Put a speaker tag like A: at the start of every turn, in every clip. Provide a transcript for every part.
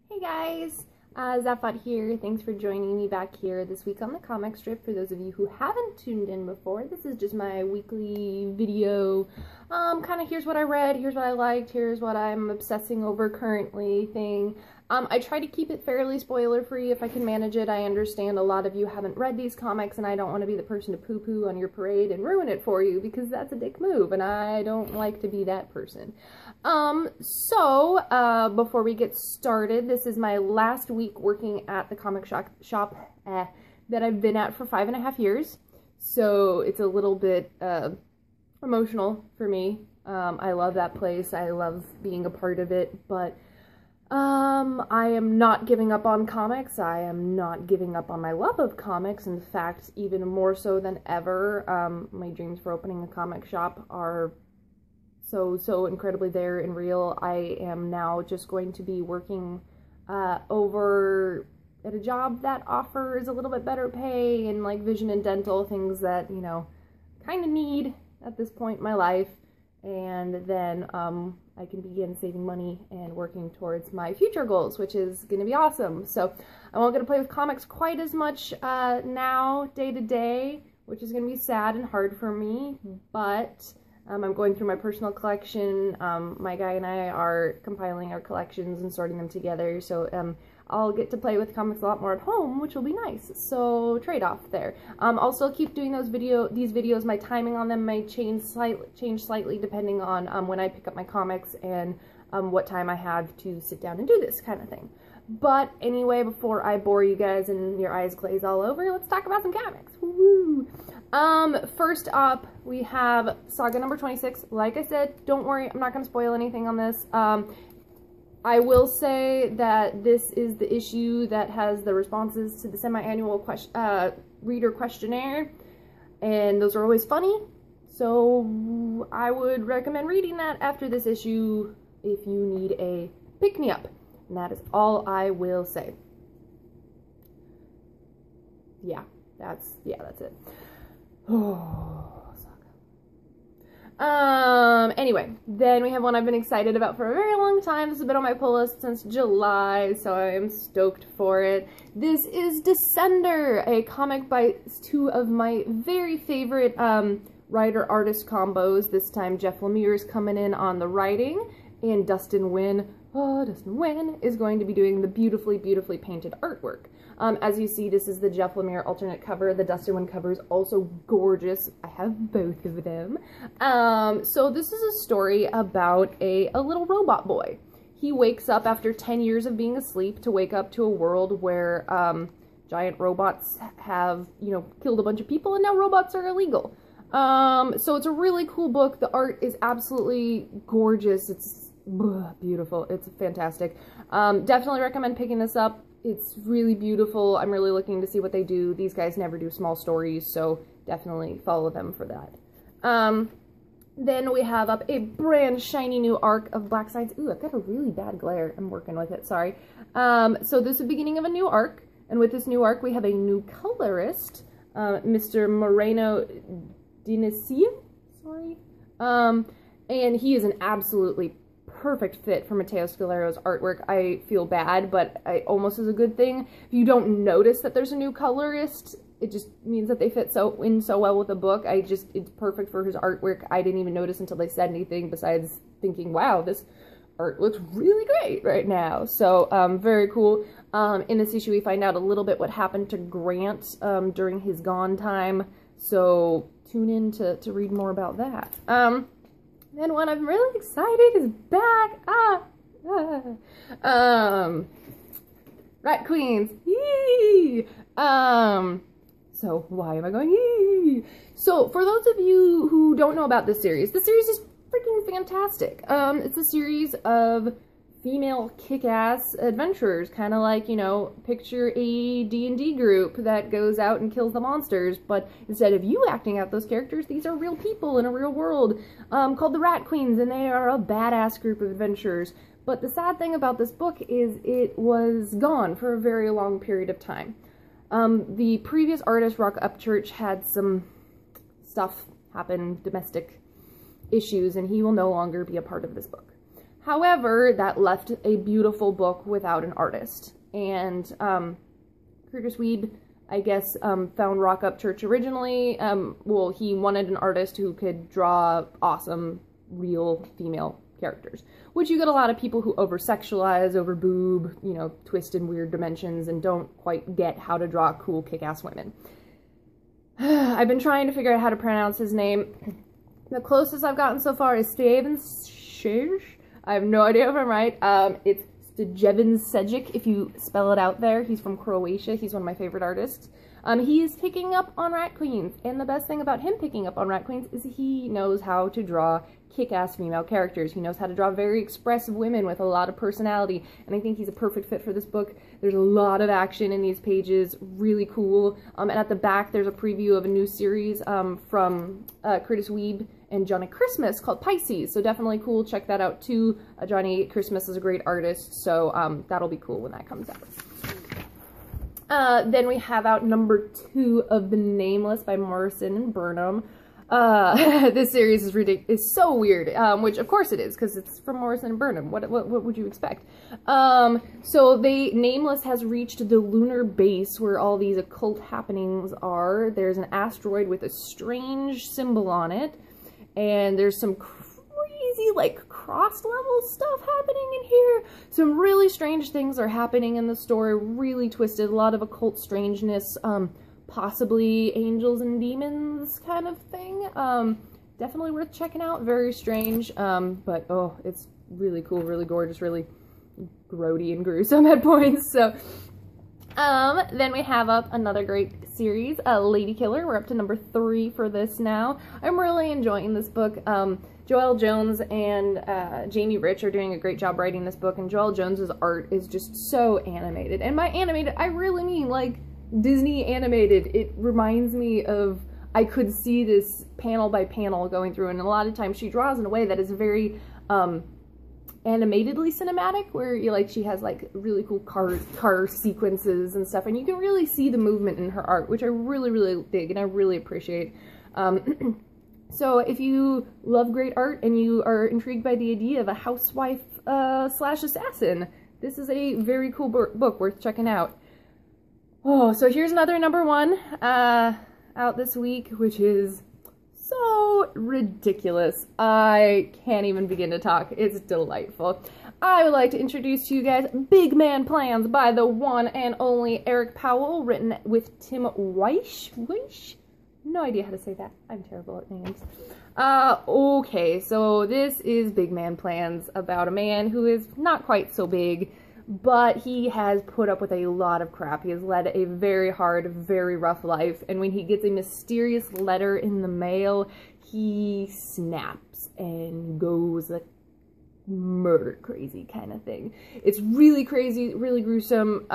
A: Hey guys, Zaphod here. Thanks for joining me back here this week on the comic strip. For those of you who haven't tuned in before, this is just my weekly video. Kind of here's what I read, here's what I liked, here's what I'm obsessing over currently thing. I try to keep it fairly spoiler-free if I can manage it. I understand a lot of you haven't read these comics, and I don't want to be the person to poo-poo on your parade and ruin it for you, because that's a dick move, and I don't like to be that person. Before we get started, this is my last week working at the comic shop that I've been at for 5.5 years, so it's a little bit emotional for me. I love that place. I love being a part of it, but I am not giving up on comics. I am not giving up on my love of comics. In fact, even more so than ever, my dreams for opening a comic shop are so incredibly there and real. I am now just going to be working over at a job that offers a little bit better pay and like vision and dental, things that, you know, kind of need at this point in my life. And then I can begin saving money and working towards my future goals, which is going to be awesome. So I won't get to play with comics quite as much now, day to day, which is going to be sad and hard for me, but I'm going through my personal collection. My guy and I are compiling our collections and sorting them together, so I'll get to play with comics a lot more at home, which will be nice. So trade-off there. I'll still keep doing these videos. My timing on them might change slightly depending on when I pick up my comics and what time I have to sit down and do this kind of thing. But anyway, before I bore you guys and your eyes glaze all over, let's talk about some comics. Woo! First up, we have Saga number 26. Like I said, don't worry, I'm not going to spoil anything on this. I will say that this is the issue that has the responses to the semi-annual reader questionnaire, and those are always funny, so I would recommend reading that after this issue if you need a pick-me-up, and that is all I will say. Yeah, that's it. Anyway, then we have one I've been excited about for a very long time. This has been on my pull list since July, so I am stoked for it. This is Descender, a comic by two of my very favorite writer-artist combos. This time Jeff Lemire is coming in on the writing, and Dustin Nguyen is going to be doing the beautifully painted artwork. As you see, this is the Jeff Lemire alternate cover. The Dustin Nguyen cover is also gorgeous. I have both of them. So this is a story about a little robot boy. He wakes up after 10 years of being asleep to wake up to a world where giant robots have, you know, killed a bunch of people, and now robots are illegal. So it's a really cool book. The art is absolutely gorgeous. It's beautiful. It's fantastic. Definitely recommend picking this up. It's really beautiful. I'm really looking to see what they do. These guys never do small stories, so definitely follow them for that. Then we have up a brand shiny new arc of Black Sides. Ooh, I've got a really bad glare. I'm working with it, sorry. So this is the beginning of a new arc, and with this new arc we have a new colorist, Mr. Moreno Dinicio, sorry. And he is an absolutely perfect fit for Matteo Scalero's artwork. I feel bad, but almost is a good thing. If you don't notice that there's a new colorist, it just means that they fit so well with the book. It's perfect for his artwork. I didn't even notice until they said anything besides thinking, wow, this art looks really great right now. So, very cool. In this issue, we find out a little bit what happened to Grant during his gone time, so tune in to read more about that. And one I'm really excited is back. Rat Queens. Yee! So why am I going yee? So for those of you who don't know about this series is freaking fantastic. It's a series of female kick-ass adventurers, kind of like, you know, picture a D&D group that goes out and kills the monsters, but instead of you acting out those characters, these are real people in a real world, called the Rat Queens, and they are a badass group of adventurers. But the sad thing about this book is it was gone for a very long period of time. The previous artist, Rock Upchurch, had some stuff happen, domestic issues, and he will no longer be a part of this book. However, that left a beautiful book without an artist. And Curtis Weeb, I guess, found Rock Up Church originally. Well, he wanted an artist who could draw awesome, real female characters, which you get a lot of people who over-sexualize, over-boob, you know, twist in weird dimensions, and don't quite get how to draw cool, kick-ass women. I've been trying to figure out how to pronounce his name. The closest I've gotten so far is Steven Šež. I have no idea if I'm right. It's Stejevan Sejic, if you spell it out there. He's from Croatia. He's one of my favorite artists. He is picking up on Rat Queens, and the best thing about him picking up on Rat Queens is he knows how to draw kick-ass female characters. He knows how to draw very expressive women with a lot of personality, and I think he's a perfect fit for this book. There's a lot of action in these pages, really cool. And at the back, there's a preview of a new series from Curtis Weeb and Johnny Christmas called Pisces, so definitely cool. Check that out too. Johnny Christmas is a great artist, so that'll be cool when that comes out. Then we have out number 2 of The Nameless by Morrison and Burnham. This series is so weird, which of course it is, because it's from Morrison and Burnham. What would you expect? So Nameless has reached the lunar base where all these occult happenings are. There's an asteroid with a strange symbol on it, and there's some crazy, like, cross-level stuff happening in here. Some really strange things are happening in the story, really twisted, a lot of occult strangeness, possibly angels and demons kind of thing. Definitely worth checking out, very strange, but oh, it's really cool, really gorgeous, really grody and gruesome at points, so. Then we have up another great series, Lady Killer. We're up to number 3 for this now. I'm really enjoying this book. Joelle Jones and Jamie Rich are doing a great job writing this book, and Joelle Jones's art is just so animated. And by animated, I really mean like Disney animated. It reminds me of, I could see this panel by panel going through, and a lot of times she draws in a way that is very animatedly cinematic, where she has like really cool car sequences and stuff, and you can really see the movement in her art, which I really dig and I really appreciate. So if you love great art and you are intrigued by the idea of a housewife slash assassin, this is a very cool book worth checking out. Oh, so here's another number 1 out this week, which is so ridiculous. I can't even begin to talk. It's delightful. I would like to introduce to you guys Big Man Plans by the one and only Eric Powell, written with Tim Weish? No idea how to say that. I'm terrible at names. Okay, so this is Big Man Plans, about a man who is not quite so big, but he has put up with a lot of crap. He has led a very hard, very rough life, and when he gets a mysterious letter in the mail, he snaps and goes like murder crazy kind of thing. It's really crazy, really gruesome.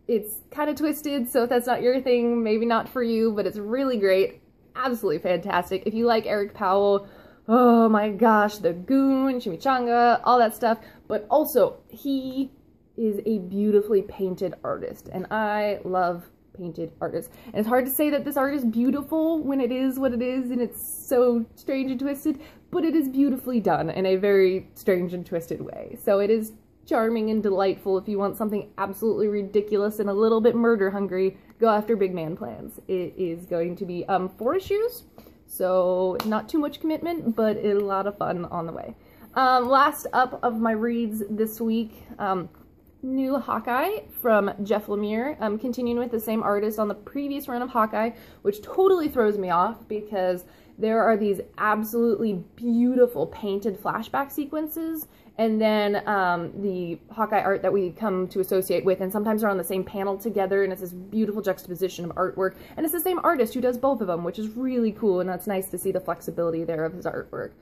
A: It's kind of twisted, so if that's not your thing, maybe not for you, but it's really great. Absolutely fantastic. If you like Eric Powell, oh my gosh, The Goon, Chimichanga, all that stuff, but also he is a beautifully painted artist, and I love painted artists. And it's hard to say that this art is beautiful when it is what it is, and it's so strange and twisted, but it is beautifully done in a very strange and twisted way. So it is charming and delightful. If you want something absolutely ridiculous and a little bit murder hungry, go after Big Man Plans. It is going to be 4 issues, so not too much commitment, but a lot of fun on the way. Last up of my reads this week, new Hawkeye from Jeff Lemire. Continuing with the same artist on the previous run of Hawkeye, which totally throws me off because there are these absolutely beautiful painted flashback sequences, and then the Hawkeye art that we come to associate with, and sometimes they're on the same panel together, and it's this beautiful juxtaposition of artwork, and it's the same artist who does both of them, which is really cool, and it's nice to see the flexibility there of his artwork.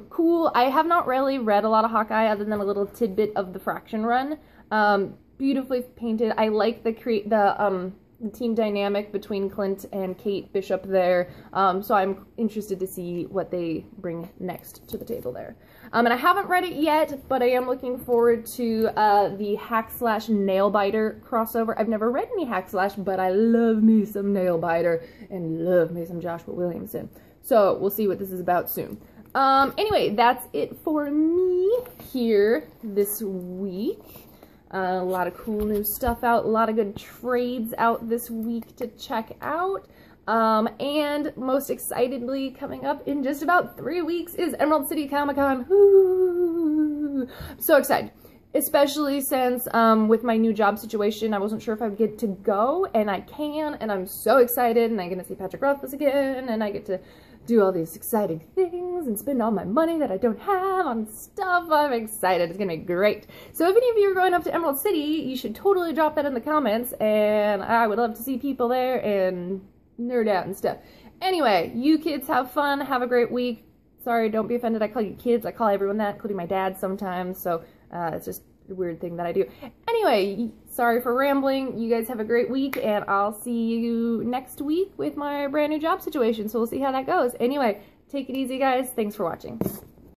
A: Cool. I have not really read a lot of Hawkeye other than a little tidbit of the Fraction run. Beautifully painted. I like the team dynamic between Clint and Kate Bishop there, so I'm interested to see what they bring next to the table there. And I haven't read it yet, but I am looking forward to the Hack/Nailbiter crossover. I've never read any Hack/, but I love me some Nailbiter and love me some Joshua Williamson. So we'll see what this is about soon. Anyway, that's it for me here this week. A lot of cool new stuff out, a lot of good trades out this week to check out. And most excitedly, coming up in just about 3 weeks is Emerald City Comic-Con. I'm so excited. Especially since, with my new job situation, I wasn't sure if I would get to go, and I can, and I'm so excited, and I get to see Patrick Rothfuss again, and I get to do all these exciting things, and spend all my money that I don't have on stuff. I'm excited. It's gonna be great. So if any of you are going up to Emerald City, you should totally drop that in the comments, and I would love to see people there, and nerd out and stuff. Anyway, you kids have fun, have a great week. Sorry, don't be offended I call you kids. I call everyone that, including my dad sometimes, so it's just a weird thing that I do. Anyway, sorry for rambling. You guys have a great week, and I'll see you next week with my brand new job situation, so we'll see how that goes. Anyway, take it easy, guys. Thanks for watching.